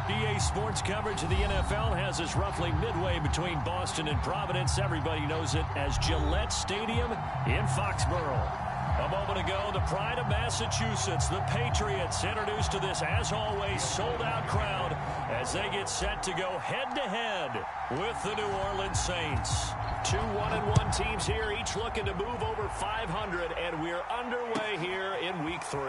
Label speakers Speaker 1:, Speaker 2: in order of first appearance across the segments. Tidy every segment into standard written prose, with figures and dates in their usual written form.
Speaker 1: EA Sports coverage of the NFL has us roughly midway between Boston and Providence. Everybody knows it as Gillette Stadium in Foxborough. A moment ago, the pride of Massachusetts, the Patriots, introduced to this, as always, sold-out crowd as they get set to go head-to-head with the New Orleans Saints. Two 1-1 teams here, each looking to move over 500, and we're underway here in Week 3.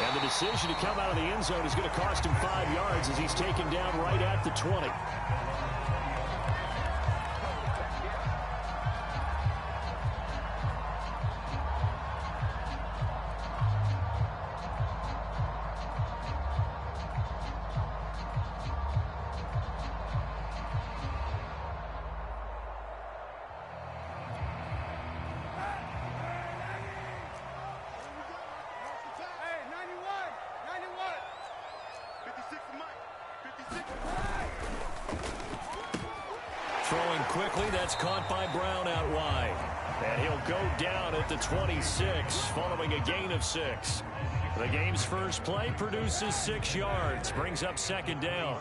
Speaker 1: And the decision to come out of the end zone is going to cost him 5 yards as he's taken down right at the 20. Throwing quickly, that's caught by Brown out wide. And he'll go down at the 26, following a gain of 6. The game's first play produces 6 yards, brings up second down.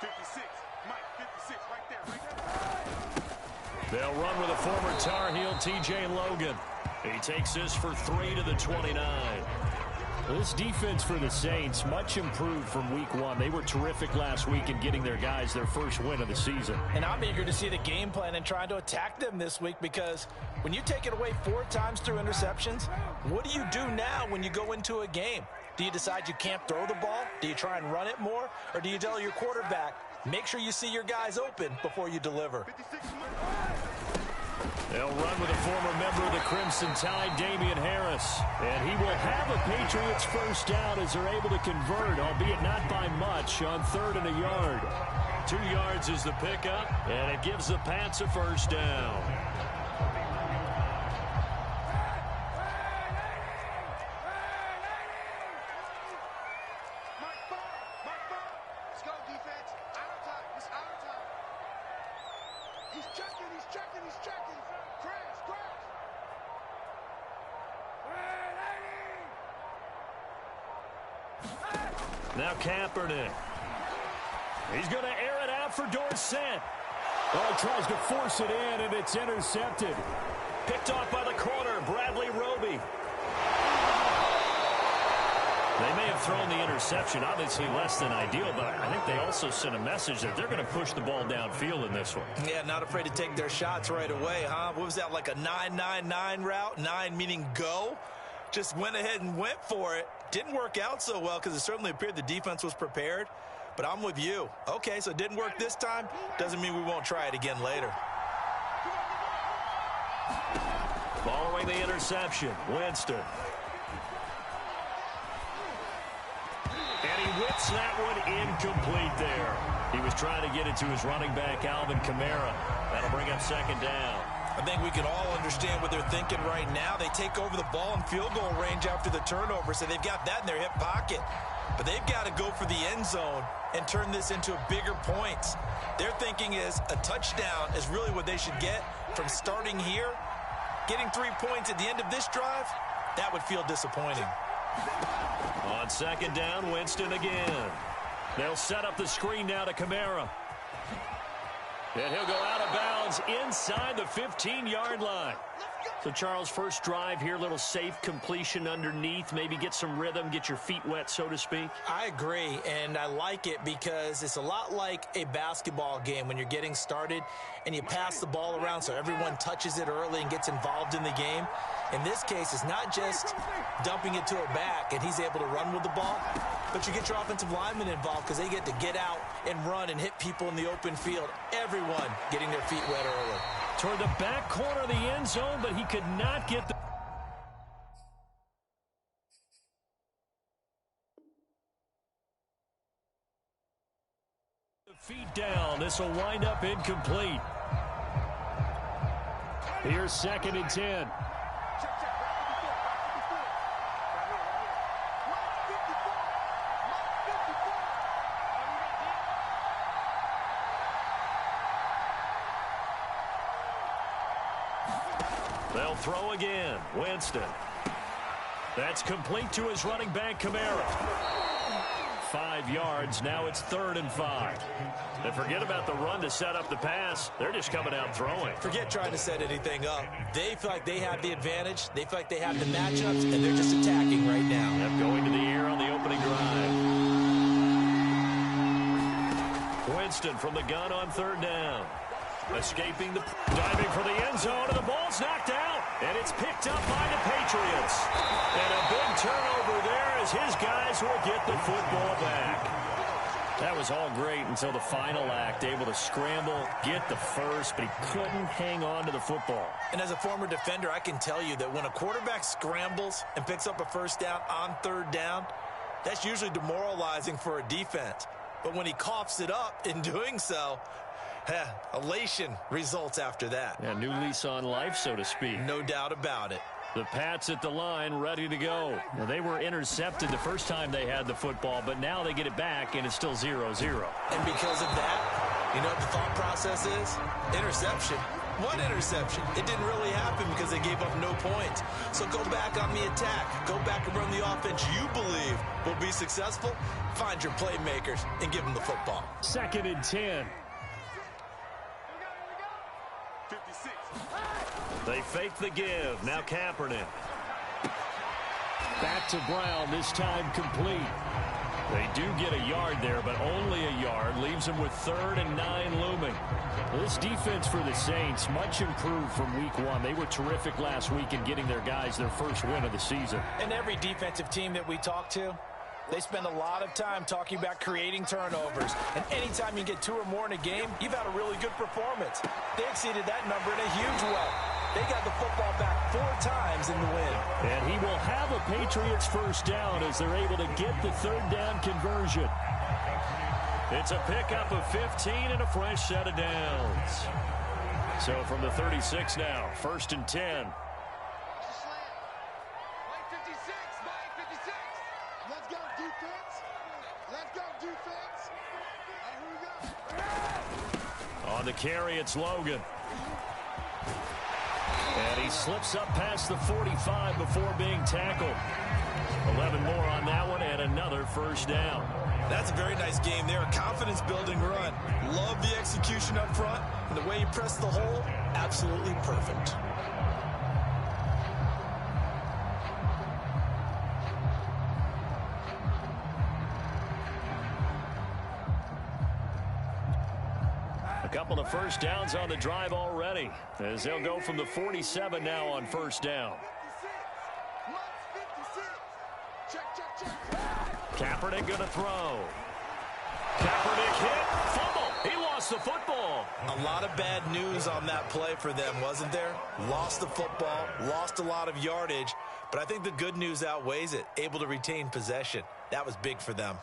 Speaker 2: 56, Mike, 56, right there.
Speaker 1: They'll run with a former Tar Heel, T.J. Logan. He takes this for 3 to the 29. This defense for the Saints, much improved from Week 1. They were terrific last week in getting their guys their first win of the season.
Speaker 3: And I'm eager to see the game plan and trying to attack them this week, because when you take it away 4 times through interceptions, what do you do now when you go into a game? Do you decide you can't throw the ball? Do you try and run it more? Or do you tell your quarterback, make sure you see your guys open before you deliver?
Speaker 1: They'll run with a former member of the Crimson Tide, Damian Harris. And he will have a Patriots first down as they're able to convert, albeit not by much, on 3rd and a yard. 2 yards is the pickup, and it gives the Pats a first down.
Speaker 2: Let's go, defense. Our time. It's our time. He's checking, he's checking, he's checking. Crash, crash.
Speaker 1: Now Kaepernick. He's going to air it out for Dorsett. Oh, he tries to force it in, and it's intercepted. Picked off by the corner, Bradley Roby. They may have thrown the interception, obviously less than ideal, but I think they also sent a message that they're going to push the ball downfield in this one.
Speaker 3: Yeah, not afraid to take their shots right away, huh? What was that, like a 9-9-9 route? 9 meaning go? Just went ahead and went for it. Didn't work out so well because it certainly appeared the defense was prepared. But I'm with you. Okay, so it didn't work this time. Doesn't mean we won't try it again later.
Speaker 1: Following the interception, Winston. And he whips that one incomplete there. He was trying to get it to his running back, Alvin Kamara. That'll bring up second down.
Speaker 3: I think we can all understand what they're thinking right now. They take over the ball in field goal range after the turnover, so they've got that in their hip pocket. But they've got to go for the end zone and turn this into bigger points. Their thinking is a touchdown is really what they should get from starting here. Getting 3 points at the end of this drive, that would feel disappointing.
Speaker 1: On second down, Winston again. They'll set up the screen now to Kamara. And he'll go out of bounds inside the 15-yard line. So, Charles, first drive here, little safe completion underneath, maybe get some rhythm, get your feet wet, so to speak.
Speaker 3: I agree, and I like it because it's a lot like a basketball game when you're getting started and you pass the ball around so everyone touches it early and gets involved in the game. In this case, it's not just dumping it to a back and he's able to run with the ball, but you get your offensive linemen involved because they get to get out and run and hit people in the open field. Everyone getting their feet wet early.
Speaker 1: Toward the back corner of the end zone, but he could not get the feet down. This will wind up incomplete. Here's 2nd and 10. They'll throw again. Winston. That's complete to his running back, Kamara. 5 yards. Now it's 3rd and 5. And forget about the run to set up the pass. They're just coming out throwing.
Speaker 3: Forget trying to set anything up. They feel like they have the advantage. They feel like they have the matchups, and they're just attacking right now.
Speaker 1: Yep, going to the air on the opening drive. Winston from the gun on 3rd down. Escaping diving for the end zone, and the ball's knocked out. And it's picked up by the Patriots. And a big turnover there as his guys will get the football back. That was all great until the final act, able to scramble, get the first, but he couldn't hang on to the football.
Speaker 3: And as a former defender, I can tell you that when a quarterback scrambles and picks up a 1st down on 3rd down, that's usually demoralizing for a defense. But when he coughs it up in doing so, elation results after that.
Speaker 1: Yeah, new lease on life, so to speak.
Speaker 3: No doubt about it.
Speaker 1: The Pats at the line, ready to go. Now, they were intercepted the first time they had the football, but now they get it back, and it's still 0-0.
Speaker 3: And because of that, you know what the thought process is? Interception. One interception. It didn't really happen because they gave up no points. So go back on the attack. Go back and run the offense you believe will be successful. Find your playmakers and give them the football.
Speaker 1: 2nd and 10.
Speaker 2: 56.
Speaker 1: They fake the give. Now Kaepernick. Back to Brown, this time complete. They do get a yard there, but only a yard. Leaves them with 3rd and 9 looming. This defense for the Saints, much improved from week 1. They were terrific last week in getting their guys their first win of the season.
Speaker 4: And every defensive team that we talk to, they spend a lot of time talking about creating turnovers. And anytime you get 2 or more in a game, you've had a really good performance. They exceeded that number in a huge way. They got the football back 4 times in the win.
Speaker 1: And he will have a Patriots 1st down as they're able to get the 3rd down conversion. It's a pickup of 15 and a fresh set of downs. So from the 36 now, 1st and 10.
Speaker 2: Let's go, defense. Let's go, defense. Here we go.
Speaker 1: On the carry, it's Logan. And he slips up past the 45 before being tackled. 11 more on that one and another 1st down.
Speaker 3: That's a very nice game there. A confidence-building run. Love the execution up front. And the way he pressed the hole, absolutely perfect.
Speaker 1: A couple of 1st downs on the drive already, as they'll go from the 47 now on 1st down.
Speaker 2: 56. Check.
Speaker 1: Kaepernick going to throw. Kaepernick hit. Fumble. He lost the football.
Speaker 3: A lot of bad news on that play for them, wasn't there? Lost the football, lost a lot of yardage, but I think the good news outweighs it. Able to retain possession. That was big for them.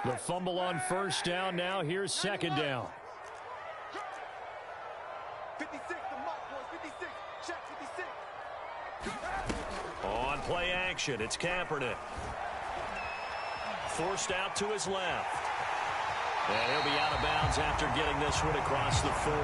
Speaker 1: The fumble on 1st down now. Here's 2nd down.
Speaker 2: 56, the mark, boys. 56. Check 56.
Speaker 1: On play action, it's Kaepernick. Forced out to his left. And he'll be out of bounds after getting this one across the 40.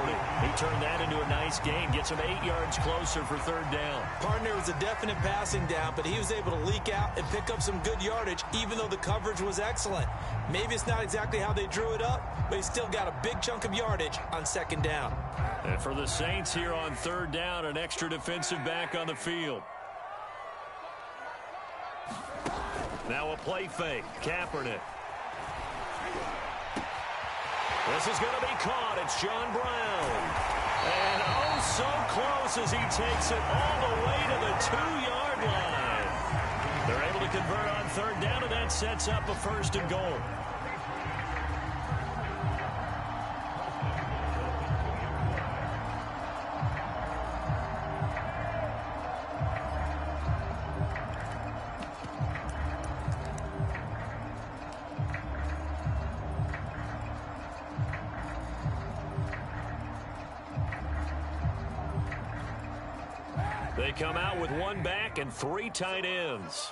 Speaker 1: He turned that into a nice gain. Gets him 8 yards closer for 3rd down.
Speaker 3: Partner was a definite passing down, but he was able to leak out and pick up some good yardage, even though the coverage was excellent. Maybe it's not exactly how they drew it up, but he still got a big chunk of yardage on 2nd down.
Speaker 1: And for the Saints here on 3rd down, an extra defensive back on the field. Now a play fake. Kaepernick. This is going to be caught. It's John Brown. And oh, so close as he takes it all the way to the 2-yard line. They're able to convert on 3rd down, and that sets up a 1st and goal. They come out with 1 back and 3 tight ends.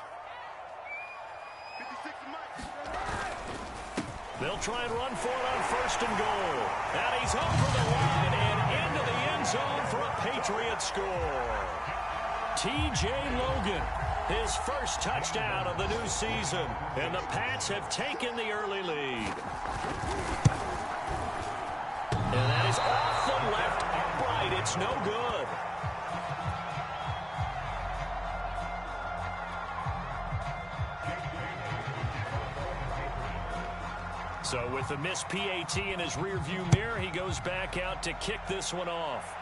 Speaker 2: 56,
Speaker 1: They'll try and run for it on 1st and goal. And he's over the line and into the end zone for a Patriots score. T.J. Logan, his first touchdown of the new season. And the Pats have taken the early lead. And that is off the left upright. It's no good. So with the missed PAT in his rearview mirror, he goes back out to kick this one off.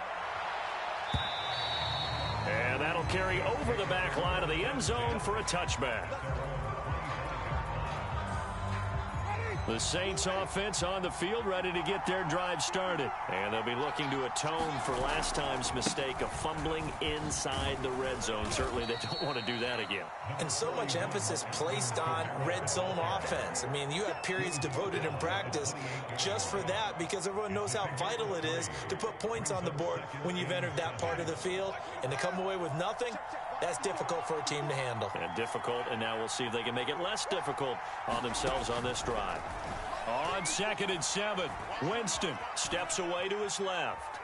Speaker 1: And that'll carry over the back line of the end zone for a touchback. The Saints offense on the field, ready to get their drive started. And they'll be looking to atone for last time's mistake of fumbling inside the red zone. Certainly they don't want to do that again.
Speaker 3: And so much emphasis placed on red zone offense. I mean, you have periods devoted in practice just for that, because everyone knows how vital it is to put points on the board when you've entered that part of the field. And to come away with nothing, that's difficult for a team to handle.
Speaker 1: And difficult, and now we'll see if they can make it less difficult on themselves on this drive. On 2nd and 7, Winston steps away to his left.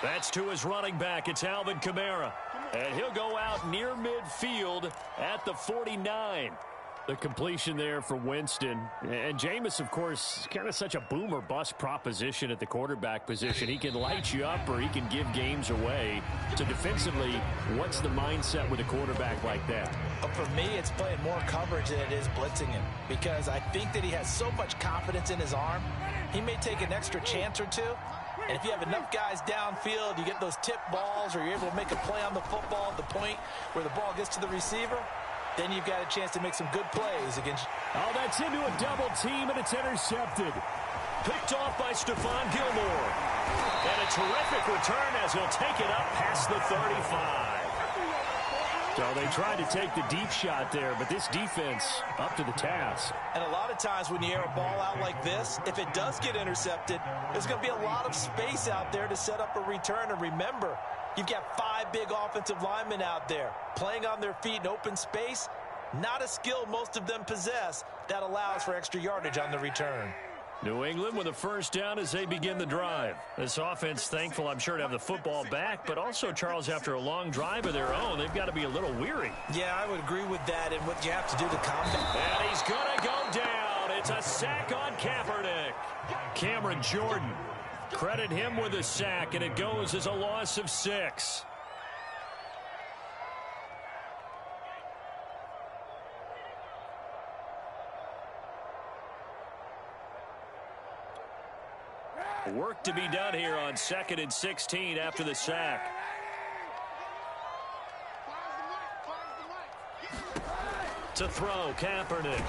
Speaker 1: That's to his running back. It's Alvin Kamara. And he'll go out near midfield at the 49. The completion there for Winston. And Jameis, of course, kind of such a boom or bust proposition at the quarterback position. He can light you up or he can give games away. So defensively, what's the mindset with a quarterback like that?
Speaker 3: For me, it's playing more coverage than it is blitzing him, because I think that he has so much confidence in his arm. He may take an extra chance or two. And if you have enough guys downfield, you get those tip balls, or you're able to make a play on the football at the point where the ball gets to the receiver, then you've got a chance to make some good plays against.
Speaker 1: Oh, that's into a double team, and it's intercepted. Picked off by Stephon Gilmore. And a terrific return as he'll take it up past the 35. So they tried to take the deep shot there, but this defense up to the task.
Speaker 3: And a lot of times when you air a ball out like this, if it does get intercepted, there's going to be a lot of space out there to set up a return. And remember, you've got 5 big offensive linemen out there playing on their feet in open space. Not a skill most of them possess that allows for extra yardage on the return.
Speaker 1: New England with a first down as they begin the drive. This offense thankful, I'm sure, to have the football back, but also, Charles, after a long drive of their own, they've got to be a little weary.
Speaker 3: Yeah, I would agree with that, and what you have to do to combat.
Speaker 1: And he's going to go down. It's a sack on Kaepernick. Cameron Jordan, credit him with a sack, and it goes as a loss of 6. Work to be done here on 2nd and 16 after the sack. To throw, Kaepernick.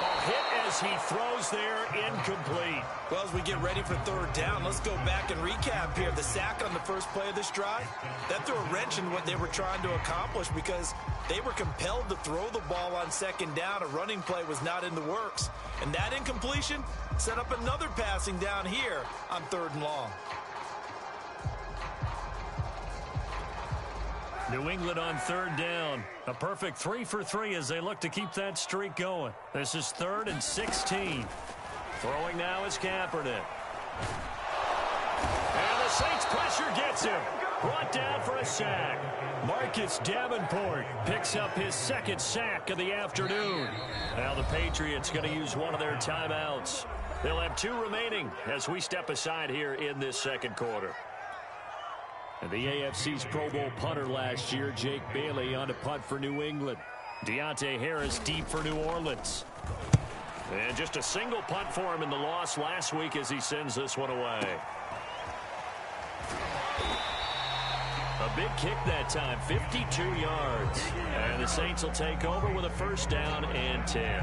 Speaker 1: A hit as he throws there, incomplete.
Speaker 3: Well, as we get ready for 3rd down, let's go back and recap here. The sack on the first play of this drive, that threw a wrench in what they were trying to accomplish, because they were compelled to throw the ball on 2nd down. A running play was not in the works. And that incompletion set up another passing down here on 3rd and long.
Speaker 1: New England on 3rd down. A perfect 3 for 3 as they look to keep that streak going. This is 3rd and 16. Throwing now is Kaepernick. And the Saints pressure gets him. Brought down for a sack. Marcus Davenport picks up his 2nd sack of the afternoon. Now the Patriots going to use one of their timeouts. They'll have 2 remaining as we step aside here in this 2nd quarter. And the AFC's Pro Bowl punter last year, Jake Bailey, on to punt for New England. Deontay Harris deep for New Orleans. And just a single punt for him in the loss last week as he sends this one away. A big kick that time, 52 yards. And the Saints will take over with a 1st down and 10.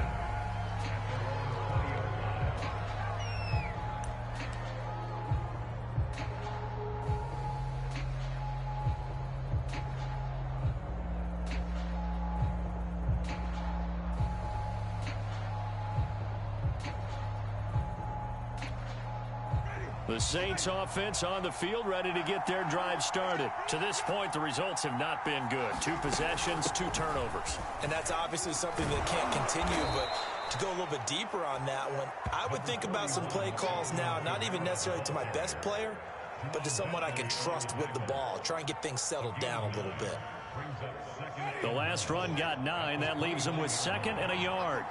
Speaker 1: The Saints offense on the field, ready to get their drive started. To this point, the results have not been good. 2 possessions, 2 turnovers.
Speaker 3: And that's obviously something that can't continue, but to go a little bit deeper on that one, I would think about some play calls now, not even necessarily to my best player, but to someone I can trust with the ball. Try and get things settled down a little bit.
Speaker 1: The last run got 9. That leaves them with 2nd and a yard.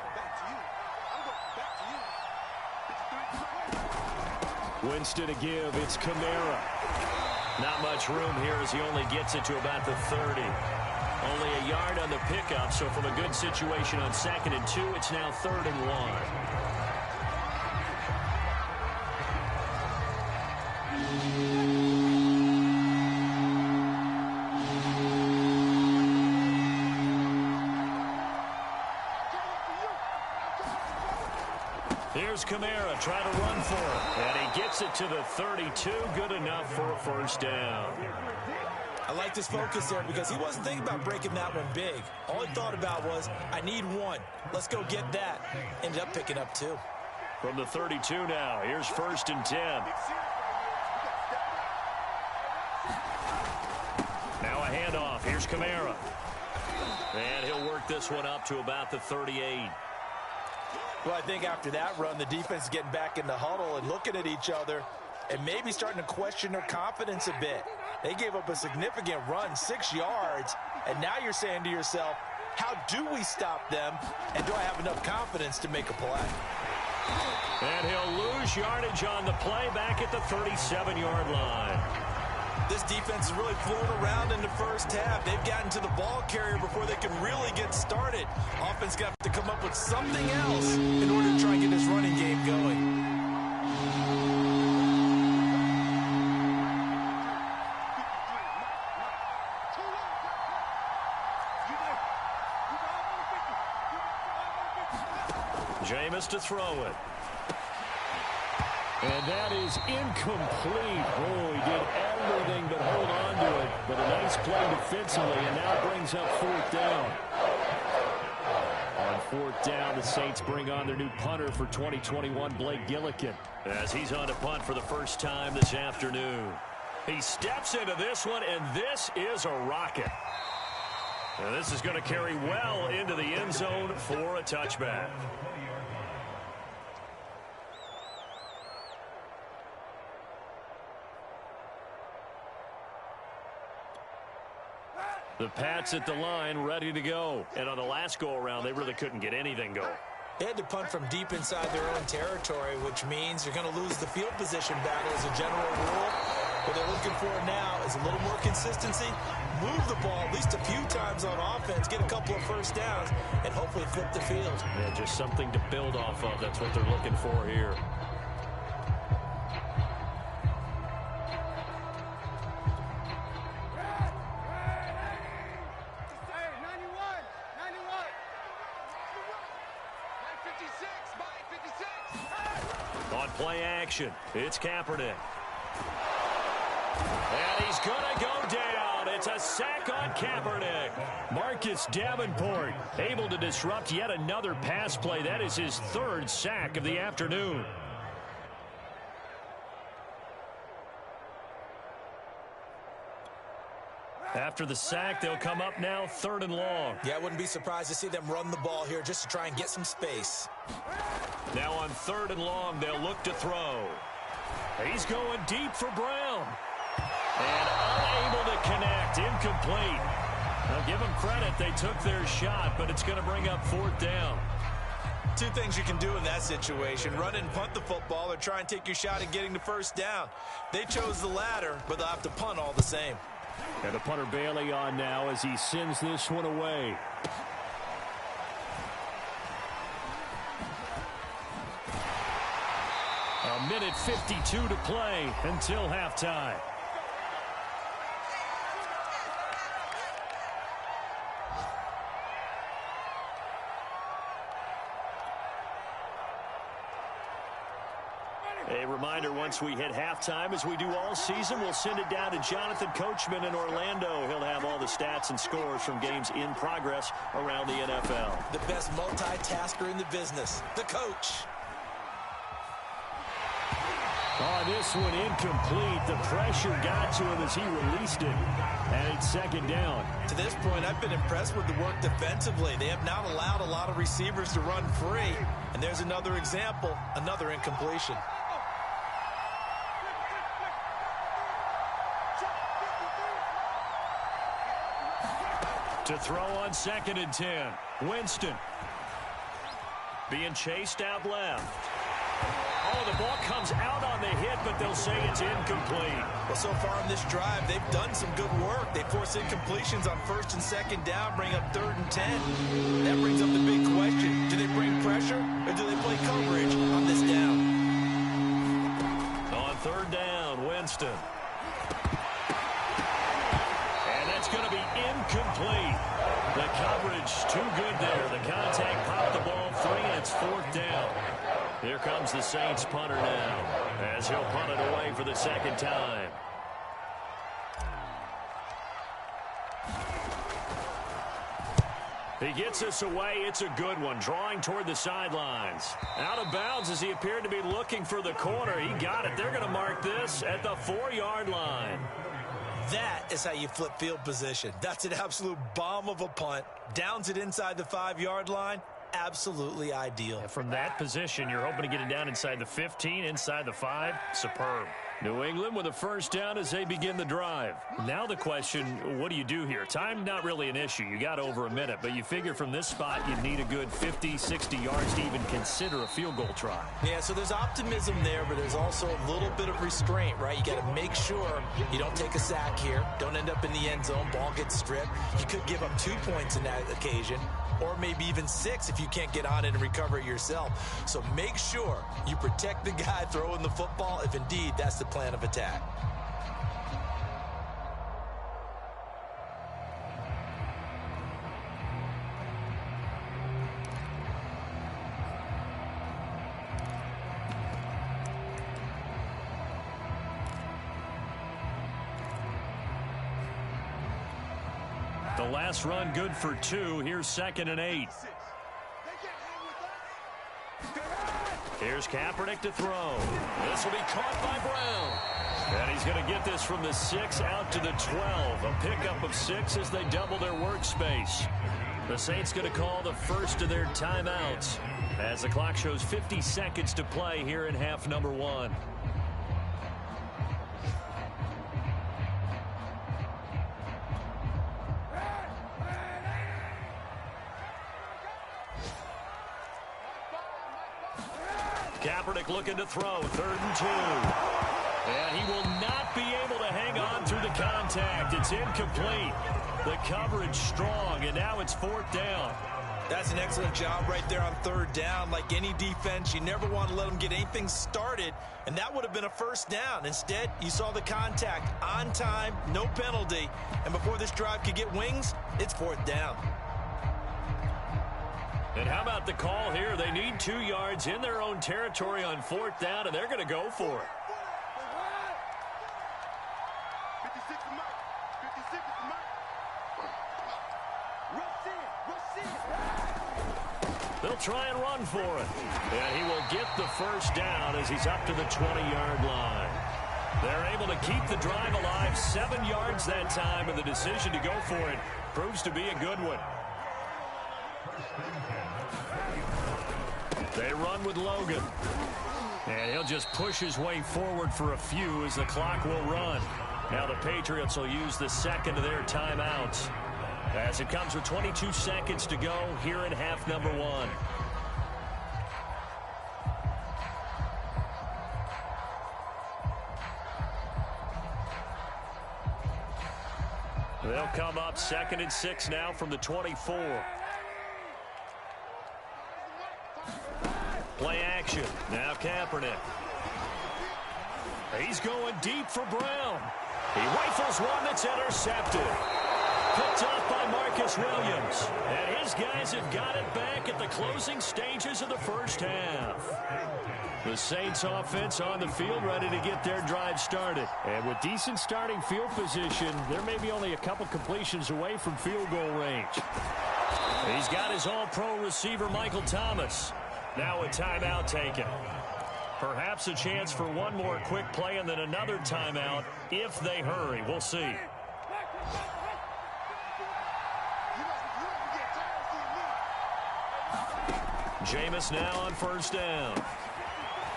Speaker 1: Winston to give. It's Kamara. Not much room here as he only gets it to about the 30. Only a yard on the pickup, so from a good situation on 2nd and 2, it's now 3rd and 1. Here's Kamara, try to run for it. And he gets it to the 32. Good enough for a first down.
Speaker 3: I like this focus there because he wasn't thinking about breaking that one big. All he thought about was, I need 1. Let's go get that. Ended up picking up 2.
Speaker 1: From the 32 now, here's 1st and 10. Now a handoff. Here's Kamara. And he'll work this one up to about the 38.
Speaker 4: Well, I think after that run, the defense is getting back in the huddle and looking at each other and maybe starting to question their confidence a bit. They gave up a significant run, 6 yards, and now you're saying to yourself, how do we stop them, and do I have enough confidence to make a play?
Speaker 1: And he'll lose yardage on the play back at the 37-yard line.
Speaker 3: This defense is really flown around in the first half. They've gotten to the ball carrier before they can really get started. Offense got to come up with something else in order to try and get this running game going.
Speaker 1: Jameis to throw it. And that is incomplete. Oh, he did everything but hold on to it. But a nice play defensively, and now brings up 4th down. On 4th down, the Saints bring on their new punter for 2021, Blake Gillikin, as he's on to punt for the first time this afternoon. He steps into this one, and this is a rocket. And this is going to carry well into the end zone for a touchback. The Pats at the line, ready to go. And on the last go-around, they really couldn't get anything going.
Speaker 3: They had to punt from deep inside their own territory, which means you're going to lose the field position battle as a general rule. What they're looking for now is a little more consistency, move the ball at least a few times on offense, get a couple of first downs, and hopefully flip the field.
Speaker 1: Yeah, just something to build off of. That's what they're looking for here. On play action, it's Kaepernick. And he's going to go down. It's a sack on Kaepernick. Marcus Davenport able to disrupt yet another pass play. That is his 3rd sack of the afternoon. After the sack, they'll come up now 3rd and long.
Speaker 3: Yeah, I wouldn't be surprised to see them run the ball here just to try and get some space.
Speaker 1: Now on 3rd and long, they'll look to throw. He's going deep for Brown. And unable to connect. Incomplete. I'll give them credit. They took their shot, but it's going to bring up 4th down.
Speaker 3: 2 things you can do in that situation. Run and punt the football or try and take your shot at getting the first down. They chose the latter, but they'll have to punt all the same.
Speaker 1: And the punter Bailey on now as he sends this one away. A minute 52 to play until halftime. A reminder, once we hit halftime, as we do all season, we'll send it down to Jonathan Coachman in Orlando. He'll have all the stats and scores from games in progress around the NFL.
Speaker 3: The best multitasker in the business, the coach.
Speaker 1: Oh, this one incomplete. The pressure got to him as he released it. And it's second down.
Speaker 4: To this point, I've been impressed with the work defensively. They have not allowed a lot of receivers to run free. And there's another example, another incompletion.
Speaker 1: To throw on 2nd and 10. Winston. Being chased out left. Oh, the ball comes out on the hit, but they'll say it's incomplete.
Speaker 4: Well, so far in this drive, they've done some good work. They force incompletions on 1st and 2nd down, bring up 3rd and 10. That brings up the big question. Do they bring pressure, or do they play coverage on this down?
Speaker 1: On 3rd down, Winston. And that's going to be incomplete. The coverage too good there. The contact popped the ball free, and it's 4th down. Here comes the Saints punter now, as he'll punt it away for the 2nd time. He gets us away. It's a good one, drawing toward the sidelines. Out of bounds as he appeared to be looking for the corner. He got it. They're going to mark this at the 4-yard line.
Speaker 4: That is how you flip field position. That's an absolute bomb of a punt. Downs it inside the 5-yard line. Absolutely ideal.
Speaker 1: And from that position, you're hoping to get it down inside the 15, inside the 5. Superb. New England with a 1st down as they begin the drive. Now the question, what do you do here? Time, not really an issue. You got over a minute, but you figure from this spot you need a good 50, 60 yards to even consider a field goal try.
Speaker 4: Yeah, so there's optimism there, but there's also a little bit of restraint, right? You got to make sure you don't take a sack here, don't end up in the end zone, ball gets stripped. You could give up 2 points in that occasion, or maybe even 6 if you can't get on it and recover it yourself. So make sure you protect the guy throwing the football if indeed that's the plan of attack.
Speaker 1: The last run good for 2. Here's 2nd and 8. Here's Kaepernick to throw. This will be caught by Brown. And he's going to get this from the 6 out to the 12. A pickup of 6 as they double their workspace. The Saints going to call the first of their timeouts as the clock shows 50 seconds to play here in half number 1. Kaepernick looking to throw, 3rd and 2. And he will not be able to hang on through the contact. It's incomplete. The coverage strong, and now it's 4th down.
Speaker 4: That's an excellent job right there on 3rd down. Like any defense, you never want to let them get anything started, and that would have been a 1st down. Instead, you saw the contact on time, no penalty, and before this drive could get wings, it's 4th down.
Speaker 1: And how about the call here? They need 2 yards in their own territory on 4th down, and they're going to go for it.
Speaker 2: 56 to Mike. 56 to Mike. Rush in.
Speaker 1: They'll try and run for it. And he will get the 1st down as he's up to the 20-yard line. They're able to keep the drive alive, 7 yards that time, and the decision to go for it proves to be a good one. They run with Logan. And he'll just push his way forward for a few as the clock will run. Now the Patriots will use the 2nd of their timeouts as it comes with 22 seconds to go here in half number 1. They'll come up 2nd and 6 now from the 24. Play action. Now Kaepernick. He's going deep for Brown. He rifles one that's intercepted. Picked off by Marcus Williams. And his guys have got it back at the closing stages of the 1st half. The Saints offense on the field ready to get their drive started. And with decent starting field position, there may be only a couple completions away from field goal range. He's got his all-pro receiver, Michael Thomas. Now a timeout taken. Perhaps a chance for one more quick play and then another timeout if they hurry. We'll see. Jameis now on first down.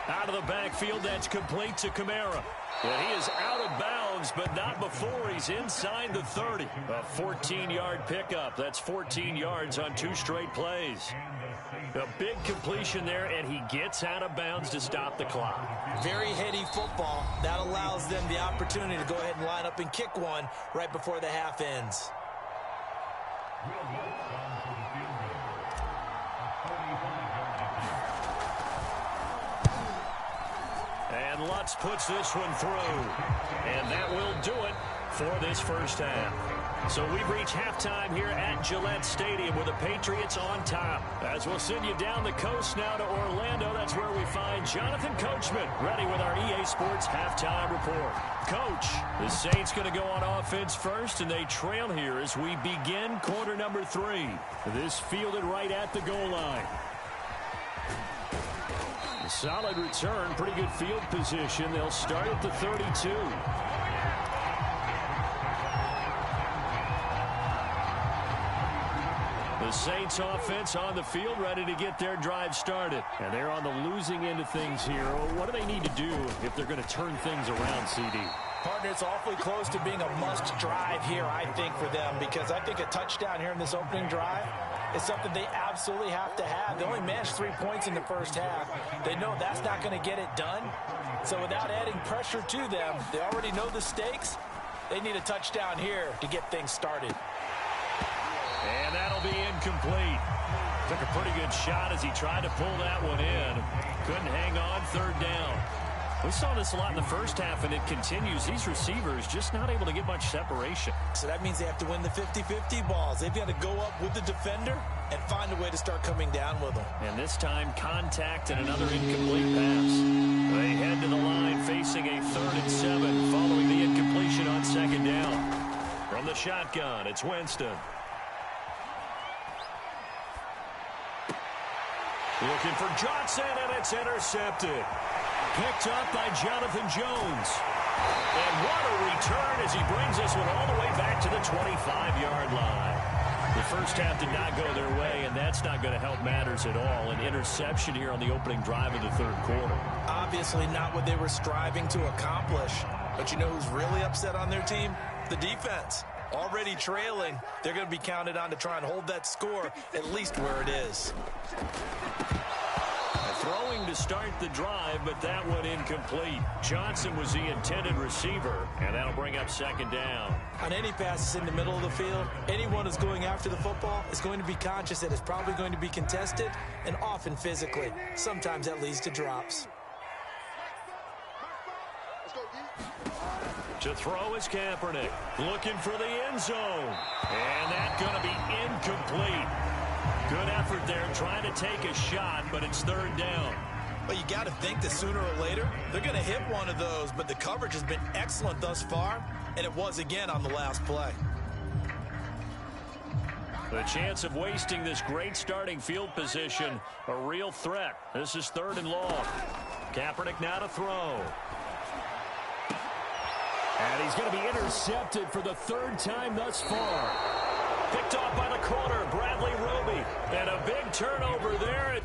Speaker 1: Out of the backfield, that's complete to Kamara. And he is out of bounds, but not before he's inside the 30. A 14-yard pickup. That's 14 yards on 2 straight plays. A big completion there, and he gets out of bounds to stop the clock.
Speaker 3: Very heady football. That allows them the opportunity to go ahead and line up and kick one right before the half ends.
Speaker 1: And Lutz puts this one through. And that will do it for this first half. So we've reached halftime here at Gillette Stadium with the Patriots on top. As we'll send you down the coast now to Orlando, that's where we find Jonathan Coachman ready with our EA Sports halftime report. Coach, the Saints going to go on offense first, and they trail here as we begin quarter number 3. This fielded right at the goal line. A solid return, pretty good field position. They'll start at the 32. The Saints offense on the field, ready to get their drive started. And they're on the losing end of things here. What do they need to do if they're going to turn things around, CD?
Speaker 4: Partner, it's awfully close to being a must drive here, I think, for them, because I think a touchdown here in this opening drive is something they absolutely have to have. They only managed 3 points in the first half. They know that's not going to get it done. So without adding pressure to them, they already know the stakes. They need a touchdown here to get things started.
Speaker 1: And that'll be incomplete. Took a pretty good shot as he tried to pull that one in. Couldn't hang on, third down. We saw this a lot in the first half, and it continues. These receivers just not able to get much separation.
Speaker 3: So that means they have to win the 50-50 balls. They've got to go up with the defender and find a way to start coming down with them.
Speaker 1: And this time, contact and another incomplete pass. They head to the line facing a 3rd and 7 following the incompletion on second down. From the shotgun, it's Winston. Looking for Johnson, and it's intercepted. Picked up by Jonathan Jones. And what a return as he brings this one all the way back to the 25-yard line. The first half did not go their way, and that's not going to help matters at all. An interception here on the opening drive of the third quarter.
Speaker 3: Obviously not what they were striving to accomplish. But you know who's really upset on their team? The defense. Already trailing, they're going to be counted on to try and hold that score at least where it is.
Speaker 1: Throwing to start the drive, but that one incomplete. Johnson was the intended receiver, and that'll bring up second down.
Speaker 3: On any passes in the middle of the field, anyone who's going after the football is going to be conscious that it's probably going to be contested, and often physically. Sometimes that leads to drops.
Speaker 1: To throw is Kaepernick. Looking for the end zone. And that's going to be incomplete. Good effort there, trying to take a shot, but it's third down.
Speaker 3: Well, you got to think that sooner or later, they're going to hit one of those, but the coverage has been excellent thus far, and it was again on the last play.
Speaker 1: The chance of wasting this great starting field position, a real threat. This is 3rd and long. Kaepernick now to throw. And he's going to be intercepted for the 3rd time thus far. Picked off by the corner, Bradley Roby. And a big turnover there.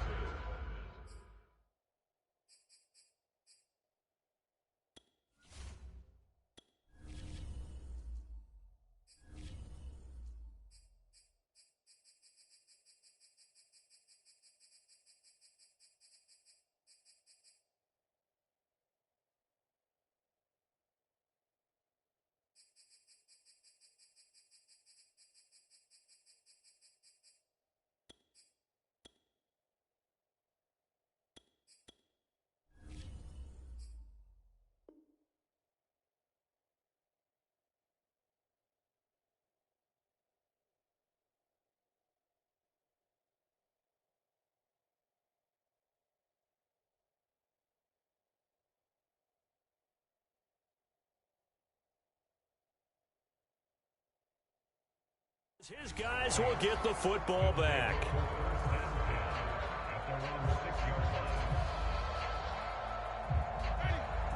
Speaker 1: His guys will get the football back.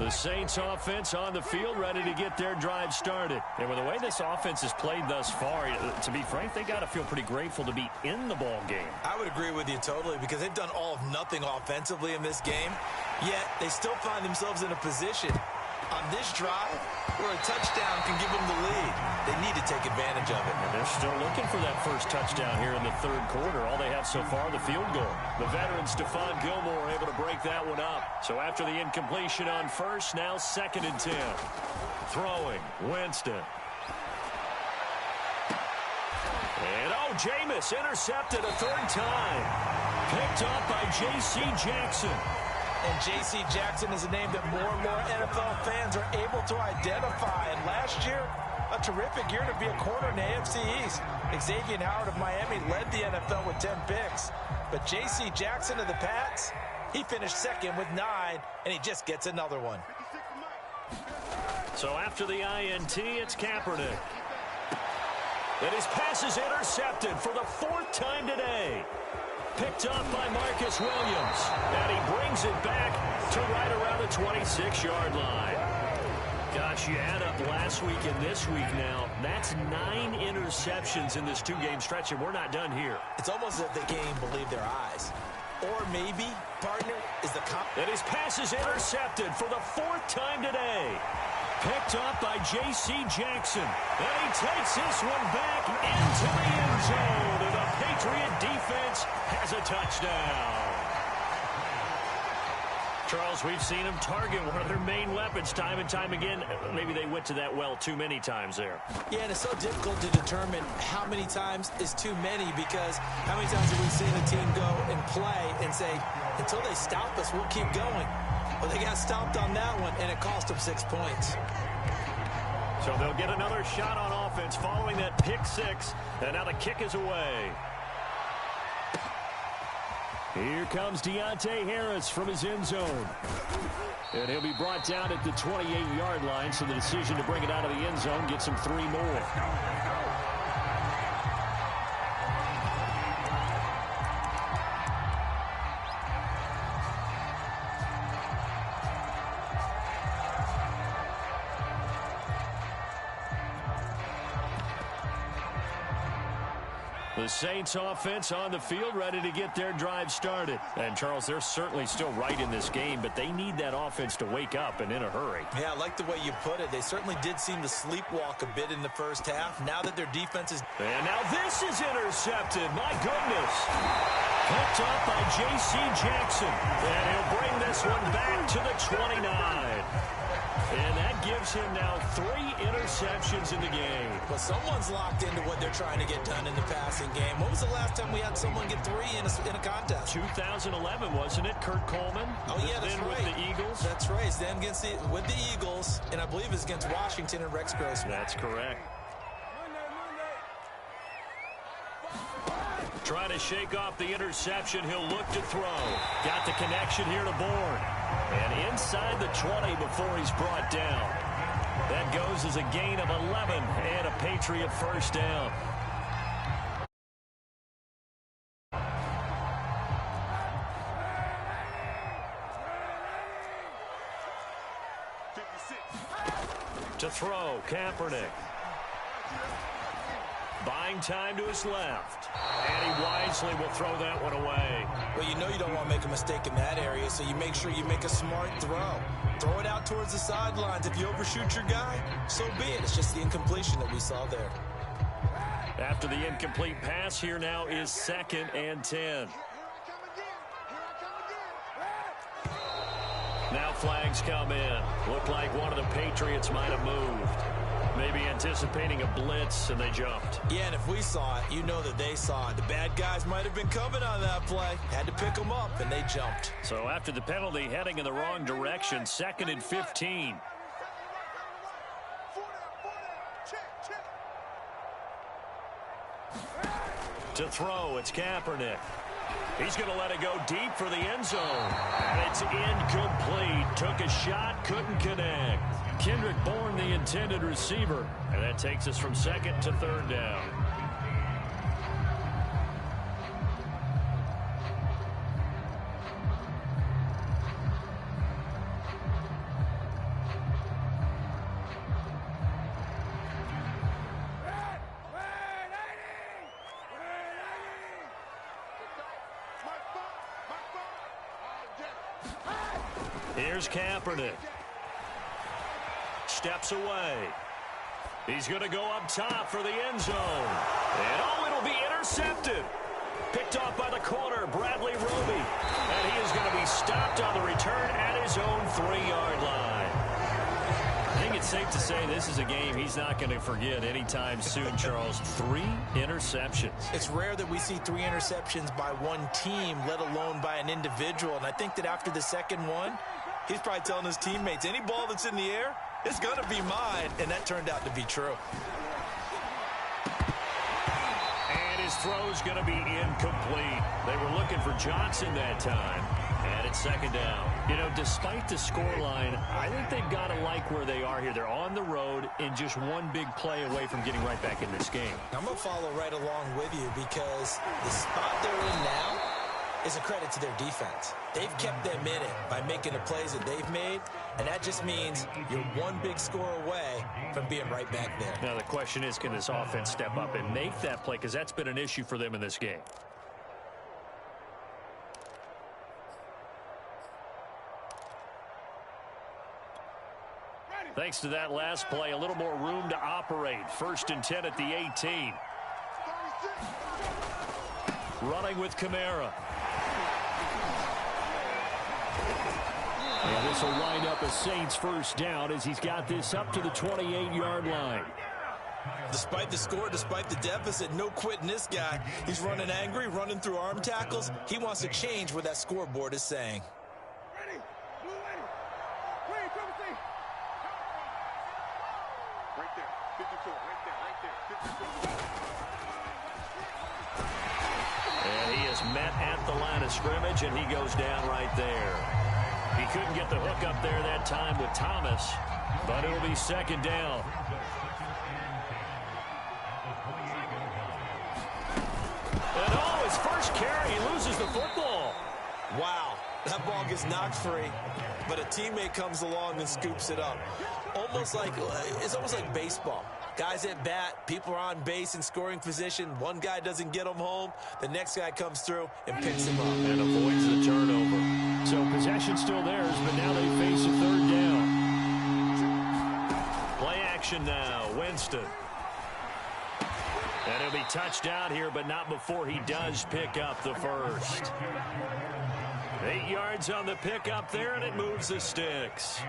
Speaker 1: The Saints offense on the field, ready to get their drive started. And with the way this offense has played thus far, to be frank, they got to feel pretty grateful to be in the ball game.
Speaker 3: I would agree with you totally, because they've done all of nothing offensively in this game, yet they still find themselves in a position on this drive where a touchdown can give them the lead. They need to take advantage of it.
Speaker 1: And they're still looking for that first touchdown here in the third quarter. All they have so far, the field goal. The veteran Stephon Gilmore able to break that one up. So after the incompletion on first, now 2nd and 10. Throwing, Winston. And Jameis intercepted a third time. Picked up by J.C. Jackson.
Speaker 4: And J.C. Jackson is a name that more and more NFL fans are able to identify. And last year, a terrific year to be a corner in the AFC East. Xavier Howard of Miami led the NFL with 10 picks. But J.C. Jackson of the Pats, he finished 2nd with 9, and he just gets another one.
Speaker 1: So after the INT, it's Kaepernick. And his pass is intercepted for the 4th time today. Picked up by Marcus Williams. And he brings it back to right around the 26-yard line. Gosh, you add up last week and this week now. That's 9 interceptions in this 2-game stretch, and we're not done here.
Speaker 3: It's almost as if they can't even believe their eyes. Or maybe, partner, is the
Speaker 1: and his pass is intercepted for the 4th time today. Picked up by J.C. Jackson. And he takes this one back into the end zone. And the Patriot defense has a touchdown. Charles, we've seen them target one of their main weapons time and time again. Maybe they went to that well too many times there.
Speaker 3: Yeah, and it's so difficult to determine how many times is too many, because how many times have we seen a team go and play and say, until they stop us, we'll keep going. Well, they got stopped on that one, and it cost them 6 points.
Speaker 1: So they'll get another shot on offense following that pick 6, and now the kick is away. Here comes Deontay Harris from his end zone. And he'll be brought down at the 28-yard line, so the decision to bring it out of the end zone gets him 3 more. The Saints offense on the field, ready to get their drive started. And, Charles, they're certainly still right in this game, but they need that offense to wake up and in a hurry.
Speaker 3: Yeah, I like the way you put it. They certainly did seem to sleepwalk a bit in the first half. Now that their defense is...
Speaker 1: And now this is intercepted. My goodness. Picked up by J.C. Jackson. And he'll bring this one back to the 29. And that gives him now 3 interceptions in the game.
Speaker 3: Well, someone's locked into what they're trying to get done in the passing game. When was the last time we had someone get 3 in a contest?
Speaker 1: 2011, wasn't it? Kurt Coleman?
Speaker 3: Oh, yeah, that's
Speaker 1: then
Speaker 3: right.
Speaker 1: With the Eagles?
Speaker 3: That's right. It's then with the Eagles, and I believe it's against Washington and Rex Grossman.
Speaker 1: That's correct. Trying to shake off the interception. He'll look to throw. Got the connection here to Bourne. And inside the 20 before he's brought down. That goes as a gain of 11 and a Patriot first down. To throw, Kaepernick. Buying time to his left. And he wisely will throw that one away.
Speaker 3: Well, you know you don't want to make a mistake in that area, so you make sure you make a smart throw. Throw it out towards the sidelines. If you overshoot your guy, so be it. It's just the incompletion that we saw there.
Speaker 1: After the incomplete pass, here now is 2nd and 10. Now flags come in. Looked like one of the Patriots might have moved. Maybe anticipating a blitz, and they jumped.
Speaker 3: Yeah, and if we saw it, you know that they saw it. The bad guys might have been coming on that play. Had to pick them up, and they jumped.
Speaker 1: So after the penalty, heading in the wrong direction, 2nd and 15. To throw, it's Kaepernick. He's going to let it go deep for the end zone. And it's incomplete. Took a shot, couldn't connect. Kendrick Bourne, the intended receiver. And that takes us from 2nd to 3rd down. Here's Kaepernick. Steps away. He's going to go up top for the end zone. And it'll be intercepted. Picked off by the corner, Bradley Roby. And he is going to be stopped on the return at his own 3-yard line. I think it's safe to say this is a game he's not going to forget anytime soon, Charles. 3 interceptions.
Speaker 3: It's rare that we see 3 interceptions by one team, let alone by an individual. And I think that after the second one, he's probably telling his teammates, any ball that's in the air, it's going to be mine. And that turned out to be true.
Speaker 1: And his throw's going to be incomplete. They were looking for Johnson that time. And it's second down. You know, despite the scoreline, I think they've got to like where they are here. They're on the road and just one big play away from getting right back in this game.
Speaker 3: I'm going to follow right along with you because the spot they're in now is a credit to their defense. They've kept them in it by making the plays that they've made, and that just means you're one big score away from being right back there.
Speaker 1: Now the question is, can this offense step up and make that play? Because that's been an issue for them in this game. Thanks to that last play, a little more room to operate. 1st and 10 at the 18. Running with Kamara. And this will wind up a Saints first down as he's got this up to the 28-yard line.
Speaker 3: Despite the score, despite the deficit, no quitting this guy. He's running angry, running through arm tackles. He wants to change what that scoreboard is saying.
Speaker 1: And he is met at the line of scrimmage, and he goes down right there. He couldn't get the hook up there that time with Thomas, but it'll be second down. And his first carry, he loses the football.
Speaker 3: Wow, that ball gets knocked free, but a teammate comes along and scoops it up. It's almost like baseball. Guys at bat, people are on base in scoring position. One guy doesn't get them home. The next guy comes through and picks him up.
Speaker 1: And avoids the turnover. So possession still theirs, but now they face a third down. Play action now, Winston. And he'll be touched out here, but not before he does pick up the first. 8 yards on the pickup there, and it moves the sticks.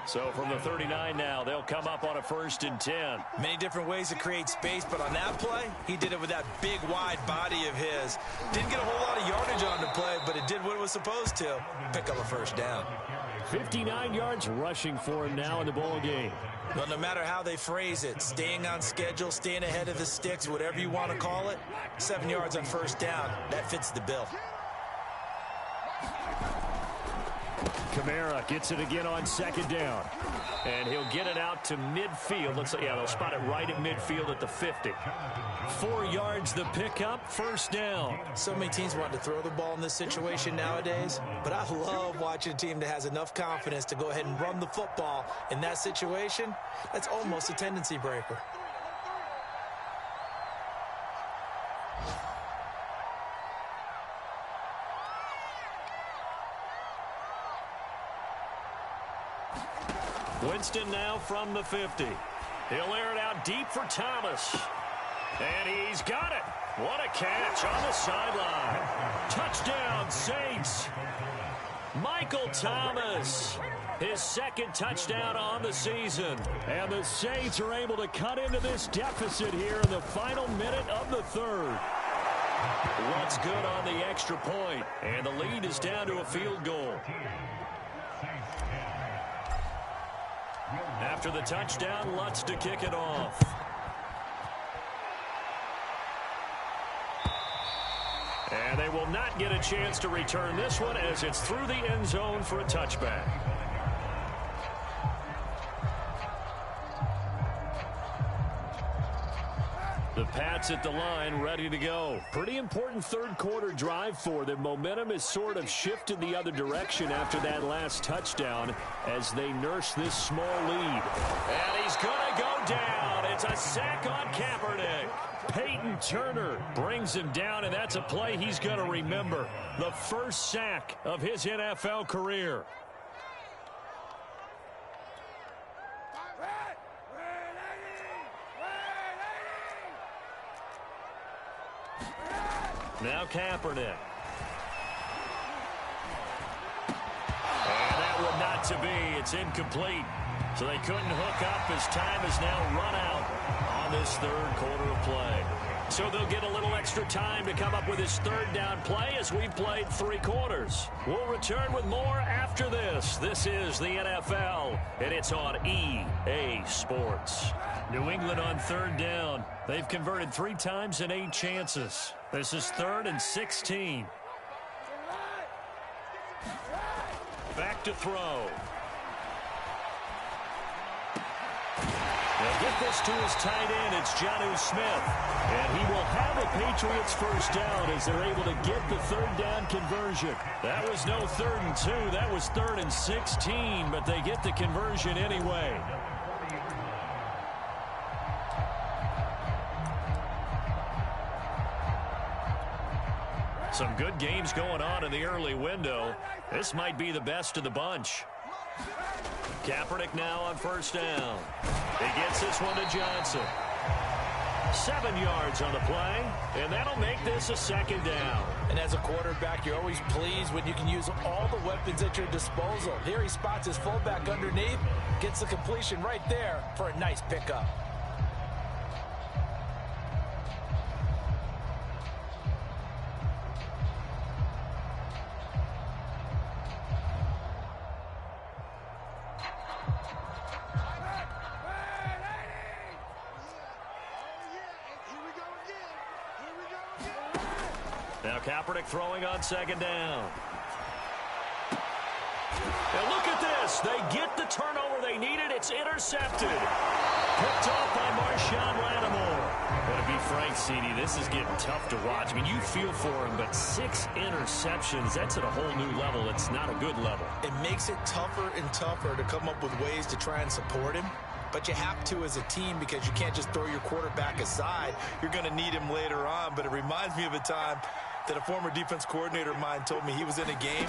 Speaker 1: So from the 39 now, they'll come up on a 1st and 10.
Speaker 3: Many different ways to create space, but on that play, he did it with that big, wide body of his. Didn't get a whole lot of yardage on the play, but it did what it was supposed to. Pick up a first down.
Speaker 1: 59 yards rushing for him now in the ball game.
Speaker 3: Well, no matter how they phrase it, staying on schedule, staying ahead of the sticks, whatever you want to call it, 7 yards on first down, that fits the bill.
Speaker 1: Kamara gets it again on second down. And he'll get it out to midfield. Looks like, yeah, they'll spot it right at midfield at the 50. 4 yards the pickup, first down.
Speaker 3: So many teams want to throw the ball in this situation nowadays, but I love watching a team that has enough confidence to go ahead and run the football in that situation. That's almost a tendency breaker.
Speaker 1: Winston now from the 50. He'll air it out deep for Thomas. And he's got it. What a catch on the sideline. Touchdown, Saints. Michael Thomas. His second touchdown on the season. And the Saints are able to cut into this deficit here in the final minute of the third. What's good on the extra point. And the lead is down to a field goal. After the touchdown, Lutz to kick it off. And they will not get a chance to return this one as it's through the end zone for a touchback. The Pats at the line, ready to go. Pretty important third-quarter drive for them. Momentum has sort of shifted the other direction after that last touchdown as they nurse this small lead. And he's going to go down. It's a sack on Kaepernick. Peyton Turner brings him down, and that's a play he's going to remember. The first sack of his NFL career. Now Kaepernick. And that would not to be. It's incomplete. So they couldn't hook up as time has now run out on this third quarter of play. So they'll get a little extra time to come up with his third down play as we've played 3 quarters. We'll return with more after this. This is the NFL, and it's on EA Sports. New England on third down. They've converted 3 times in 8 chances. This is 3rd and 16. Back to throw. They'll get this to his tight end. It's Jonnu Smith. And he will have a Patriots first down as they're able to get the third down conversion. That was no 3rd and 2. That was 3rd and 16, but they get the conversion anyway. Some good games going on in the early window. This might be the best of the bunch. Kaepernick now on first down. He gets this one to Johnson. 7 yards on the play, and that'll make this a 2nd down.
Speaker 4: And as a quarterback, you're always pleased when you can use all the weapons at your disposal. Here he spots his fullback underneath, gets the completion right there for a nice pickup.
Speaker 1: Now Kaepernick throwing on 2nd down. And look at this. They get the turnover they needed. It's intercepted. Picked off by Marshawn Lattimore. But to be frank, CD, this is getting tough to watch. I mean, you feel for him, but 6 interceptions, that's at a whole new level. It's not a good level.
Speaker 3: It makes it tougher and tougher to come up with ways to try and support him. But you have to as a team because you can't just throw your quarterback aside. You're going to need him later on. But it reminds me of a time that a former defense coordinator of mine told me he was in a game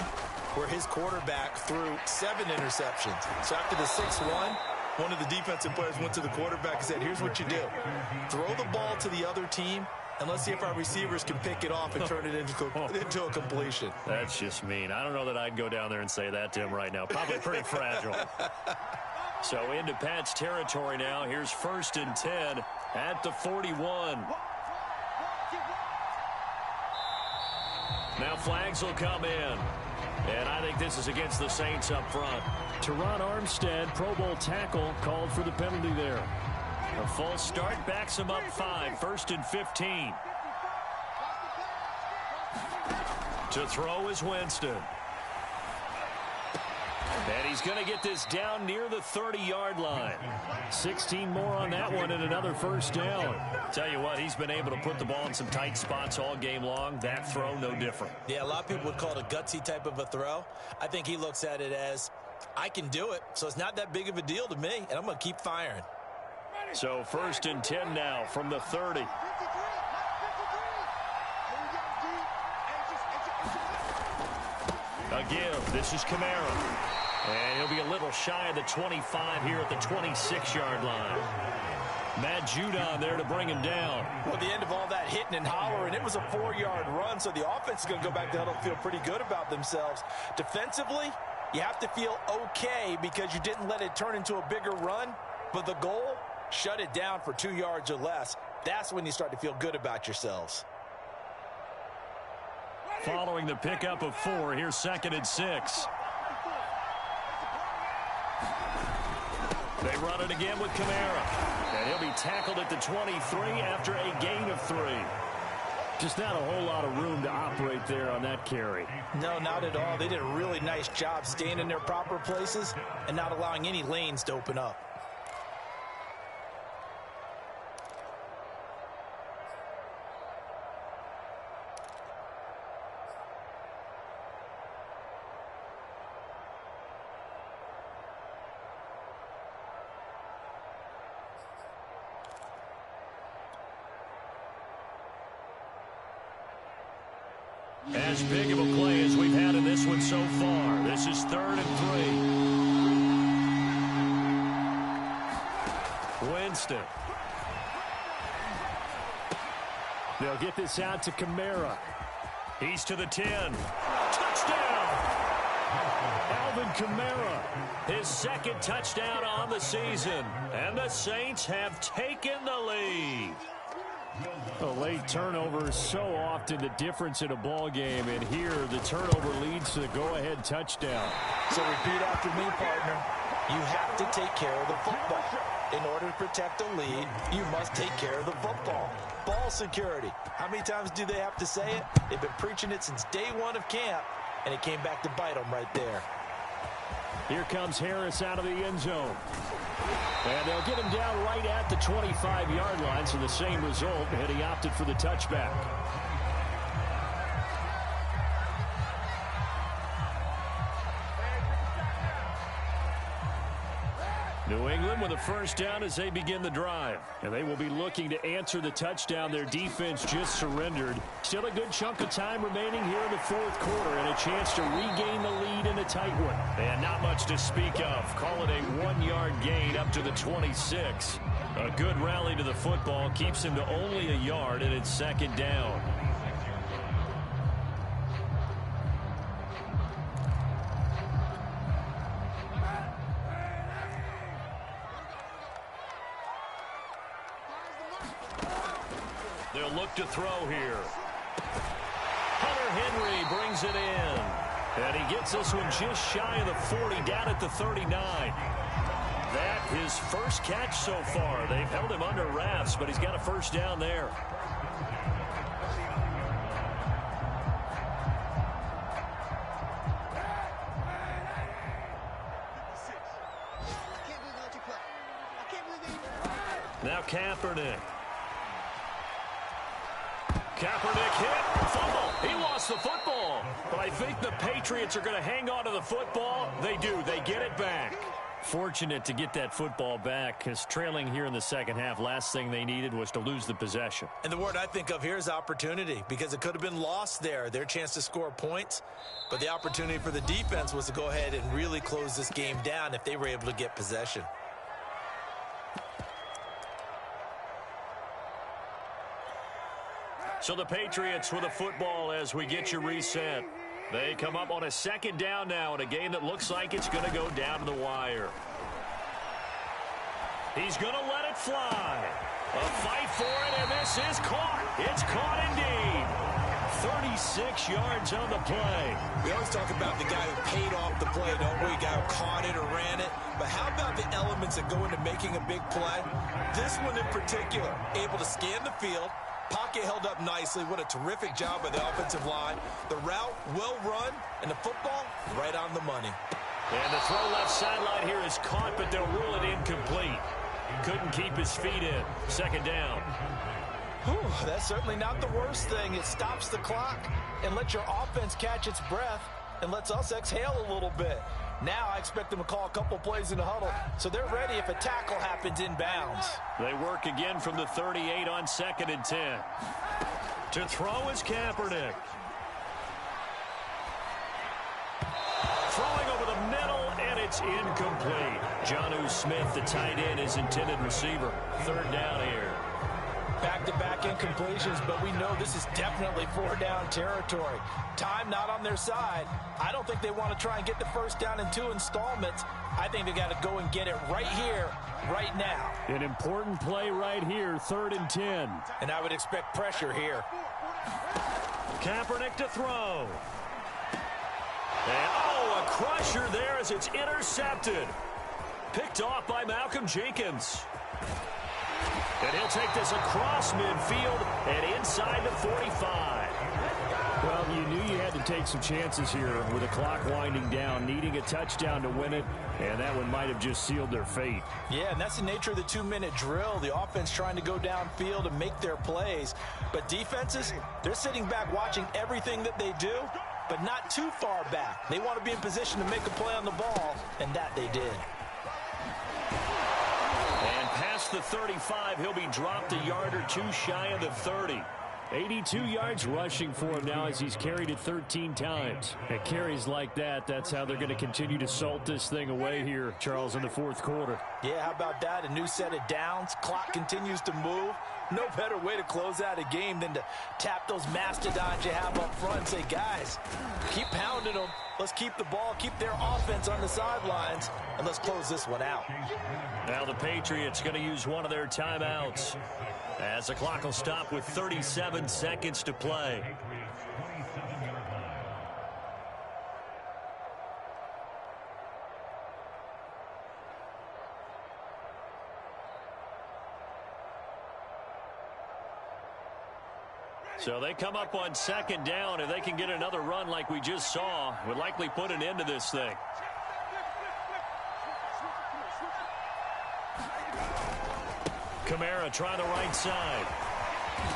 Speaker 3: where his quarterback threw 7 interceptions. So after the 6-1, one of the defensive players went to the quarterback and said, here's what you do. Throw the ball to the other team, and let's see if our receivers can pick it off and turn it into a completion.
Speaker 1: That's just mean. I don't know that I'd go down there and say that to him right now. Probably pretty fragile. So into Pat's territory now. Here's 1st and 10 at the 41. Now flags will come in. And I think this is against the Saints up front. Teron Armstead, Pro Bowl tackle, called for the penalty there. A false start backs him up 5. 1st and 15. To throw is Winston. And he's going to get this down near the 30-yard line. 16 more on that one and another first down. Tell you what, he's been able to put the ball in some tight spots all game long. That throw, no different.
Speaker 3: Yeah, a lot of people would call it a gutsy type of a throw. I think he looks at it as, I can do it, so it's not that big of a deal to me, and I'm going to keep firing.
Speaker 1: So 1st and 10 now from the 30. A give. This is Kamara. And he'll be a little shy of the 25 here at the 26-yard line. Matt Judon there to bring him down.
Speaker 4: Well, at the end of all that hitting and hollering, it was a 4-yard run, so the offense is going to go back there and feel pretty good about themselves. Defensively, you have to feel okay because you didn't let it turn into a bigger run, but the goal, shut it down for 2 yards or less. That's when you start to feel good about yourselves.
Speaker 1: Following the pickup of 4, here's 2nd and 6. They run it again with Kamara. And he'll be tackled at the 23 after a gain of 3. Just not a whole lot of room to operate there on that carry.
Speaker 4: No, not at all. They did a really nice job staying in their proper places and not allowing any lanes to open up.
Speaker 1: As big of a play as we've had in this one so far. This is 3rd and 3. Winston. They'll get this out to Kamara. He's to the 10. Touchdown! Alvin Kamara, his 2nd touchdown on the season. And the Saints have taken the lead. A late turnover is so often the difference in a ball game, and here the turnover leads to the go-ahead touchdown.
Speaker 4: So repeat after me, partner. You have to take care of the football. In order to protect a lead, you must take care of the football. Ball security. How many times do they have to say it? They've been preaching it since day one of camp, and it came back to bite them right there.
Speaker 1: Here comes Harris out of the end zone. And they'll get him down right at the 25-yard line, so the same result, and he opted for the touchback. New England with a first down as they begin the drive. And they will be looking to answer the touchdown their defense just surrendered. Still a good chunk of time remaining here in the 4th quarter and a chance to regain the lead in a tight one. And not much to speak of. Call it a 1-yard gain up to the 26. A good rally to the football keeps him to only a yard, and it's 2nd down. They'll look to throw here. Hunter Henry brings it in. And he gets this one just shy of the 40, down at the 39. That his first catch so far. They've held him under wraps, but he's got a first down there. Now Kaepernick. Kaepernick hit, fumble. He lost the football. But I think the Patriots are going to hang on to the football. They do. They get it back. Fortunate to get that football back, because trailing here in the second half, last thing they needed was to lose the possession.
Speaker 3: And the word I think of here is opportunity, because it could have been lost there, their chance to score points. But the opportunity for the defense was to go ahead and really close this game down if they were able to get possession.
Speaker 1: So the Patriots with a football as we get you reset. They come up on a 2nd down now in a game that looks like it's going to go down to the wire. He's going to let it fly. A fight for it, and this is caught. It's caught indeed. 36 yards on the play.
Speaker 3: We always talk about the guy who paid off the play, don't we? The guy who caught it or ran it. But how about the elements that go into making a big play? This one in particular, able to scan the field. Pocket held up nicely. What a terrific job by the offensive line. The route, well run, and the football, right on the money.
Speaker 1: And the throw left sideline here is caught, but they'll rule it incomplete. Couldn't keep his feet in. 2nd down.
Speaker 4: Whew, that's certainly not the worst thing. It stops the clock and lets your offense catch its breath and lets us exhale a little bit. Now I expect them to call a couple plays in the huddle, so they're ready if a tackle happens inbounds.
Speaker 1: They work again from the 38 on 2nd and 10. To throw is Kaepernick. Throwing over the middle, and it's incomplete. Jonnu Smith, the tight end, is intended receiver. 3rd down here.
Speaker 4: Back-to-back incompletions, but we know this is definitely 4-down territory. Time not on their side. I don't think they want to try and get the first down in 2 installments. I think they got to go and get it right here, right now.
Speaker 1: An important play right here, 3rd and 10.
Speaker 4: And I would expect pressure here.
Speaker 1: Kaepernick to throw. And, a crusher there as it's intercepted. Picked off by Malcolm Jenkins. And he'll take this across midfield and inside the 45. Well, you knew you had to take some chances here with the clock winding down, needing a touchdown to win it, and that one might have just sealed their fate.
Speaker 4: Yeah, and that's the nature of the 2-minute drill. The offense trying to go downfield and make their plays. But defenses, they're sitting back watching everything that they do, but not too far back. They want to be in position to make a play on the ball, and that they did.
Speaker 1: And past the 35, he'll be dropped a yard or two shy of the 30. 82 yards rushing for him now as he's carried it 13 times. At carries like that, that's how they're going to continue to salt this thing away here, Charles, in the fourth quarter.
Speaker 4: Yeah, how about that? A new set of downs. Clock continues to move. No better way to close out a game than to tap those mastodons you have up front and say, guys, keep pounding them. Let's keep the ball, keep their offense on the sidelines, and let's close this one out.
Speaker 1: Now the Patriots going to use one of their timeouts as the clock will stop with 37 seconds to play. So they come up on second down. If they can get another run like we just saw, would likely put an end to this thing. Kamara trying the right side.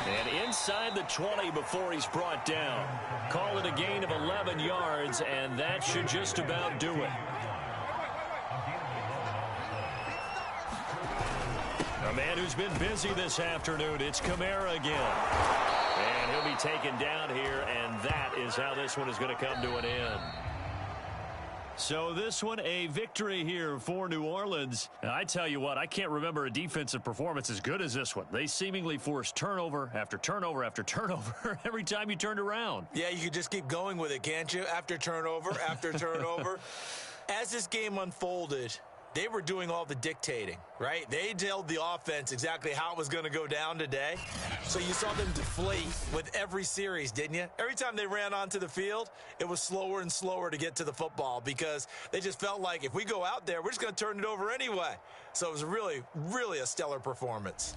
Speaker 1: And inside the 20 before he's brought down. Call it a gain of 11 yards, and that should just about do it. A man who's been busy this afternoon, it's Kamara again. And he'll be taken down here, and that is how this one is going to come to an end. So this one, a victory here for New Orleans. And I tell you what, I can't remember a defensive performance as good as this one. They seemingly forced turnover after turnover after turnover every time you turned around.
Speaker 3: Yeah, you could just keep going with it, can't you? After turnover, after turnover. As this game unfolded, they were doing all the dictating, right? They told the offense exactly how it was going to go down today. So you saw them deflate with every series, didn't you? Every time they ran onto the field, it was slower and slower to get to the football because they just felt like if we go out there, we're just going to turn it over anyway. So it was really, really a stellar performance.